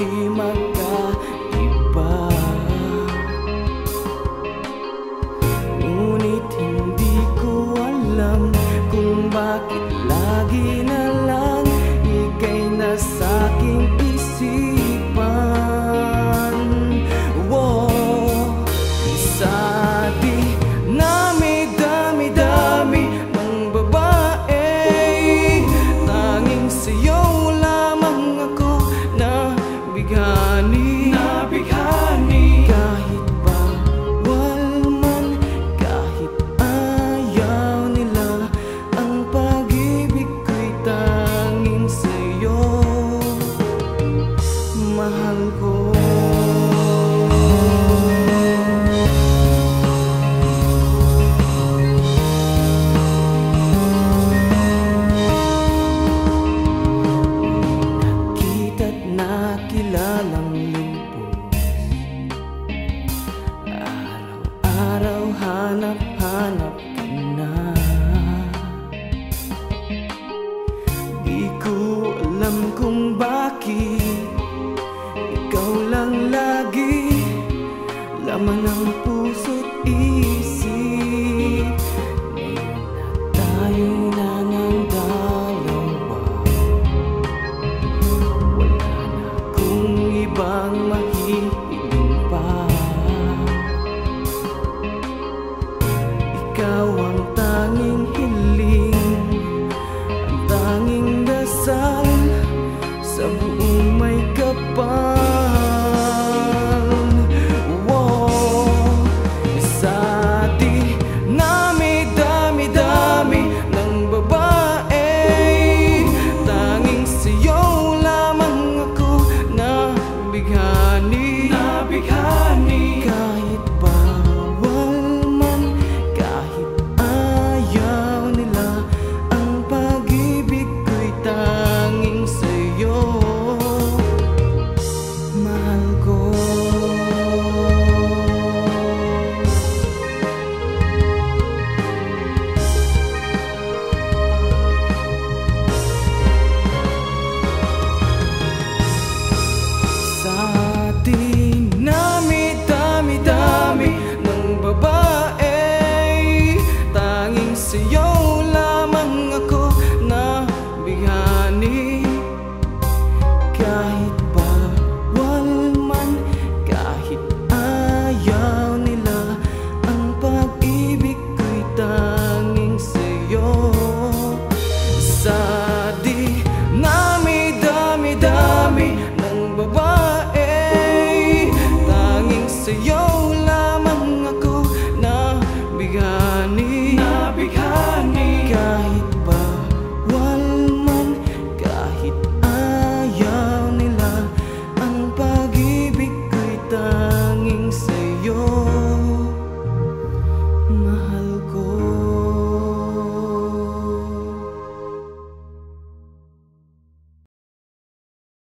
di magkaiba. Ngunit hindi ko alam kung bakit lagi na lang ika'y nasa aking isipan. Wow, sa di dami-dami ng babae, tanging sa'yo lamang ako nabighani. Kahit bawal man, kahit ayaw nila, ang pag-ibig ko'y tanging sa'yo, mahal ko. Kilalang limpos, araw-araw hanap-hanap ka na. Di ko alam kung bakit ikaw lang lagi laman ng puso't isip. Ngayon na tayo na ng dalawa, ibang mahihiling pa. Ikaw ang tanging hiling, ang tanging dasal sa buong may kapal. Wow, sa di dami-dami ng babae, tanging sa'yo lamang ako nabighani. Kahit bawal man, kahit ayaw nila, ang pag-ibig ko'y tanging sa'yo, mahal ko. Dami-dami ng babae, tanging sa'yo lamang ako nabighani. Kahit bawal man, kahit ayaw nila, ang pag-ibig ko'y tanging sa'yo. Sa di dami-dami